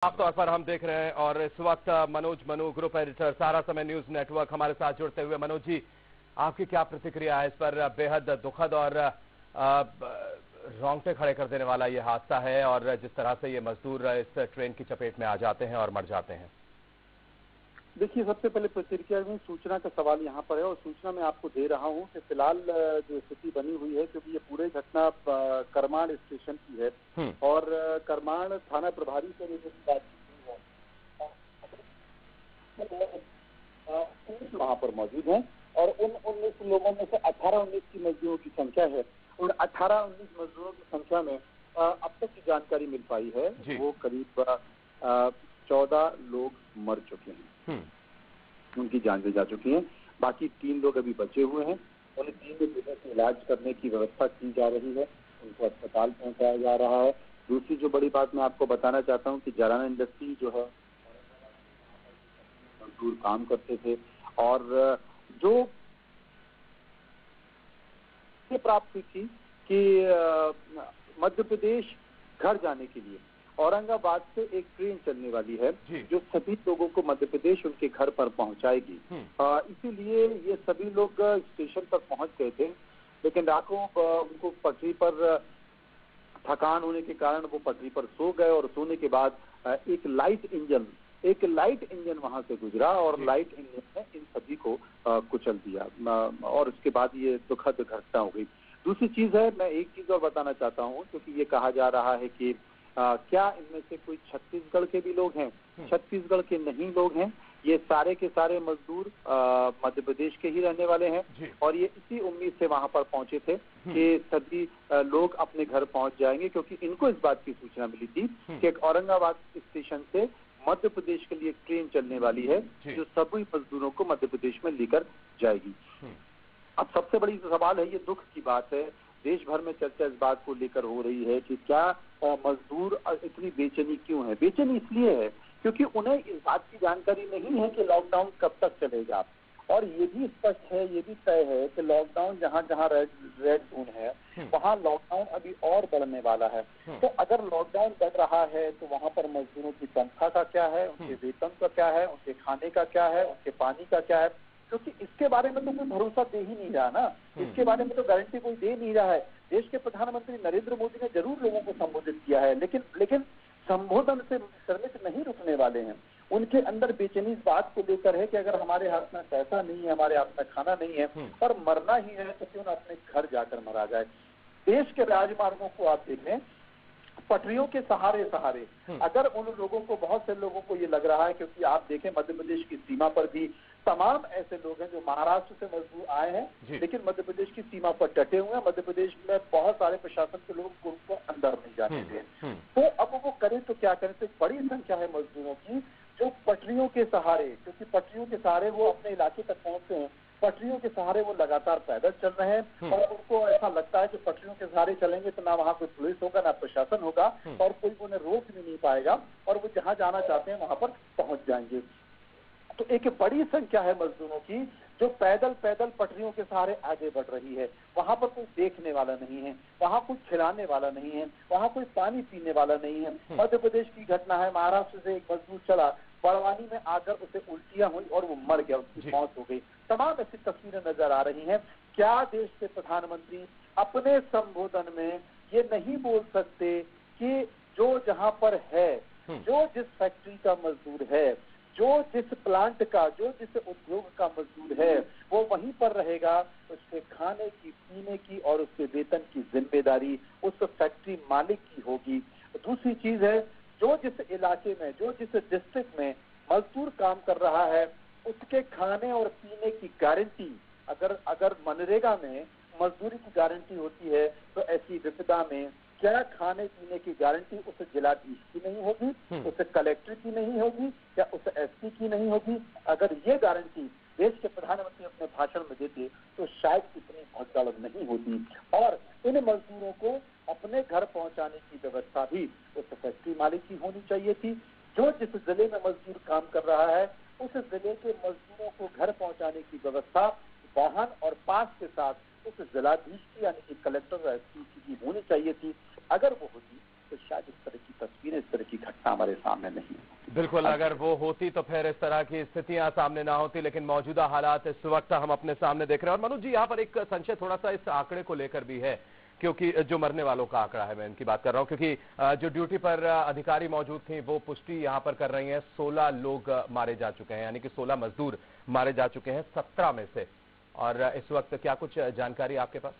साफ तौर पर हम देख रहे हैं और इस वक्त मनोज मनु ग्रुप एडिटर सहारा समय न्यूज नेटवर्क हमारे साथ जुड़ते हुए। मनोज जी, आपकी क्या प्रतिक्रिया है इस पर? बेहद दुखद और रोंगटे खड़े कर देने वाला ये हादसा है और जिस तरह से ये मजदूर इस ट्रेन की चपेट में आ जाते हैं और मर जाते हैं। देखिए, सबसे पहले प्रतिक्रिया में सूचना का सवाल यहाँ पर है और सूचना मैं आपको दे रहा हूँ कि फिलहाल जो स्थिति बनी हुई है, क्योंकि ये पूरे घटना करमाण स्टेशन की है और करमाण थाना प्रभारी से मेरी बातचीत हुई है, वहाँ पर मौजूद हैं और उन 19 लोगों में से 18-19 की मजदूरों की संख्या है। उन 18-19 मजदूरों की संख्या में अब तक की जानकारी मिल पाई है वो करीब 14 लोग मर चुके हैं, उनकी जान भी जा चुकी है। बाकी 3 लोग अभी बचे हुए हैं। उन्हें 3 लोगों से इलाज करने की व्यवस्था की जा रही है, उनको अस्पताल पहुंचाया जा रहा है। दूसरी जो बड़ी बात मैं आपको बताना चाहता हूं कि जराना इंडस्ट्री जो है, मजदूर काम करते थे और जो ये प्राप्त हुई थी कि मध्य प्रदेश घर जाने के लिए औरंगाबाद से एक ट्रेन चलने वाली है जो सभी लोगों को मध्य प्रदेश उनके घर पर पहुंचाएगी। इसीलिए ये सभी लोग स्टेशन पर पहुंच गए थे, लेकिन रातों उनको पटरी पर थकान होने के कारण वो पटरी पर सो गए और सोने के बाद एक लाइट इंजन वहां से गुजरा और लाइट इंजन ने इन सभी को कुचल दिया और उसके बाद ये दुखद घटना हो गई। दूसरी चीज है, मैं एक चीज और बताना चाहता हूँ, क्योंकि ये कहा जा रहा है कि क्या इनमें से कोई छत्तीसगढ़ के भी लोग हैं? छत्तीसगढ़ के नहीं लोग हैं, ये सारे के सारे मजदूर मध्य प्रदेश के ही रहने वाले हैं और ये इसी उम्मीद से वहां पर पहुंचे थे कि सभी लोग अपने घर पहुंच जाएंगे, क्योंकि इनको इस बात की सूचना मिली थी कि औरंगाबाद स्टेशन से मध्य प्रदेश के लिए एक ट्रेन चलने वाली है जो सभी मजदूरों को मध्य प्रदेश में लेकर जाएगी। अब सबसे बड़ी सवाल है, ये दुख की बात है, देश भर में चर्चा इस बात को लेकर हो रही है कि क्या मजदूर इतनी बेचैनी क्यों है? बेचैनी इसलिए है क्योंकि उन्हें इस बात की जानकारी नहीं है कि लॉकडाउन कब तक चलेगा और ये भी स्पष्ट है, ये भी तय है कि लॉकडाउन जहाँ जहाँ रेड जोन है वहाँ लॉकडाउन अभी और बढ़ने वाला है। तो अगर लॉकडाउन बढ़ रहा है तो वहाँ पर मजदूरों की तनख्वाह का क्या है, उनके वेतन का क्या है, उनके खाने का क्या है, उनके पानी का क्या है, क्योंकि इसके बारे में तो कोई भरोसा दे ही नहीं रहा ना, इसके बारे में तो गारंटी कोई दे नहीं रहा है। देश के प्रधानमंत्री नरेंद्र मोदी ने जरूर लोगों को संबोधित किया है, लेकिन संबोधन से नहीं रुकने वाले हैं। उनके अंदर बेचैनी इस बात को लेकर है कि अगर हमारे हाथ में पैसा नहीं है, हमारे हाथ में खाना नहीं है और मरना ही है तो क्यों ना अपने घर जाकर मरा जाए। देश के राजमार्गों को आप देखें, पटरियों के सहारे अगर उन लोगों को, बहुत से लोगों को ये लग रहा है, क्योंकि आप देखें मध्य प्रदेश की सीमा पर भी तमाम ऐसे लोग हैं जो महाराष्ट्र से मजदूर आए हैं लेकिन मध्य प्रदेश की सीमा पर डटे हुए हैं। मध्य प्रदेश में बहुत सारे प्रशासन के लोग उनको अंदर नहीं जाने दें, तो अब वो करें तो क्या करें? तो बड़ी संख्या है मजदूरों की जो पटरियों के सहारे, क्योंकि पटरियों के सहारे वो अपने इलाके तक पहुंचते हैं, पटरियों के सहारे वो लगातार पैदल चल रहे हैं और उनको ऐसा लगता है कि पटरियों के सहारे चलेंगे तो ना वहाँ कोई पुलिस होगा, ना प्रशासन होगा और कोई उन्हें रोक भी नहीं पाएगा और वो जहाँ जाना चाहते हैं वहां पर पहुंच जाएंगे। तो एक बड़ी संख्या है मजदूरों की जो पैदल पटरियों के सहारे आगे बढ़ रही है। वहां पर कोई देखने वाला नहीं है, वहां कोई खिलाने वाला नहीं है, वहां कोई पानी पीने वाला नहीं है। मध्य प्रदेश की घटना है, महाराष्ट्र से एक मजदूर चला, बड़वानी में आकर उसे उल्टियां हुई और वो मर गया, उसकी मौत हो गई। तमाम ऐसी तस्वीरें नजर आ रही हैं। क्या देश के प्रधानमंत्री अपने संबोधन में ये नहीं बोल सकते कि जो जहां पर है, जो जिस फैक्ट्री का मजदूर है, जो जिस प्लांट का, जो जिस उद्योग का मजदूर है, वो वहीं पर रहेगा, उसके खाने की, पीने की और उसके वेतन की जिम्मेदारी उस फैक्ट्री मालिक की होगी। दूसरी चीज है, जो जिस इलाके में, जो जिस डिस्ट्रिक्ट में मजदूर काम कर रहा है, उसके खाने और पीने की गारंटी, अगर मनरेगा में मजदूरी की गारंटी होती है तो ऐसी विपदा में क्या खाने पीने की गारंटी उस जिलाधीश की नहीं होगी, उस कलेक्टर की नहीं होगी, क्या उस एसपी की नहीं होगी? अगर ये गारंटी देश के प्रधानमंत्री अपने भाषण में देते तो शायद इतनी भगदड़ नहीं होती और इन मजदूरों को अपने घर पहुंचाने की व्यवस्था भी उस फैक्ट्री मालिक की होनी चाहिए थी। जो जिस जिले में मजदूर काम कर रहा है उस जिले के मजदूरों को घर पहुंचाने की व्यवस्था वाहन और पास के साथ उस जिलाधीश की यानी कि कलेक्टर और एसपी की होनी चाहिए थी। अगर वो होती तो शायद इस तरह की तस्वीरें, इस तरह की घटना हमारे सामने नहीं होती। बिल्कुल, अगर वो होती तो फिर इस तरह की स्थितियां सामने ना होती, लेकिन मौजूदा हालात इस वक्त हम अपने सामने देख रहे हैं। और मनोज जी, यहाँ पर एक संशय थोड़ा सा इस आंकड़े को लेकर भी है, क्योंकि जो मरने वालों का आंकड़ा है, मैं इनकी बात कर रहा हूं, क्योंकि जो ड्यूटी पर अधिकारी मौजूद थी वो पुष्टि यहां पर कर रही हैं 16 लोग मारे जा चुके हैं, यानी कि 16 मजदूर मारे जा चुके हैं 17 में से। और इस वक्त क्या कुछ जानकारी आपके पास?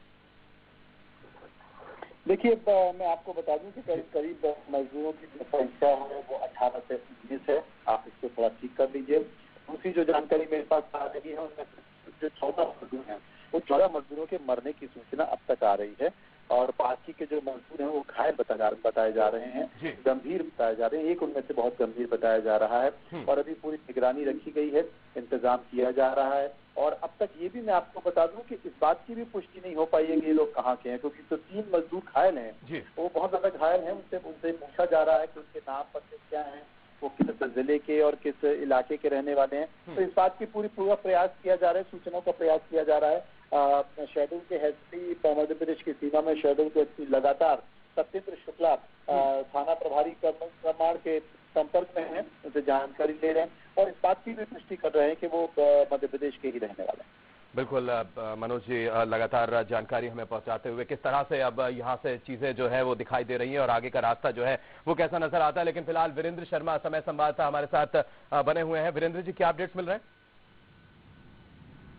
देखिए, मैं आपको बता दूं कि करीब मजदूरों की जो संख्या है वो 18 से 19 है। आप इसको थोड़ा ठीक कर लीजिए। दूसरी जो जानकारी मेरे पास आ रही है उनमें जो 14 मजदूर हैं, वो 14 मजदूरों के मरने की सूचना अब तक आ रही है और बाकी के जो मजदूर हैं वो घायल बताए जा रहे हैं, गंभीर बताए जा रहे हैं। एक उनमें से बहुत गंभीर बताया जा रहा है और अभी पूरी निगरानी रखी गई है, इंतजाम किया जा रहा है। और अब तक ये भी मैं आपको बता दूं कि इस बात की भी पुष्टि नहीं हो पाई है कि ये लोग कहाँ के हैं, क्योंकि तो 3 मजदूर घायल हैं, वो बहुत ज्यादा घायल हैं। उनसे पूछा जा रहा है कि उनके नाम पते क्या हैं, वो किस जिले के और किस इलाके के रहने वाले हैं। तो इस बात की पूरा प्रयास किया जा रहा है, सूचनाओं का प्रयास किया जा रहा है। शेड्यूल के एसपी मध्य प्रदेश की सीमा में शेड्यूल के एसपी लगातार सत्येंद्र शुक्ला थाना प्रभारी क्रमाण के संपर्क में हैं, उनसे जानकारी ले रहे हैं और इस बात की भी पुष्टि कर रहे हैं कि वो मध्य प्रदेश के ही रहने वाले हैं। बिल्कुल मनोज जी, लगातार जानकारी हमें पहुंचाते हुए किस तरह से अब यहां से चीजें जो है वो दिखाई दे रही हैं और आगे का रास्ता जो है वो कैसा नजर आता है। लेकिन फिलहाल वीरेंद्र शर्मा समय संवाददाता हमारे साथ बने हुए हैं। वीरेंद्र जी, क्या अपडेट्स मिल रहे हैं?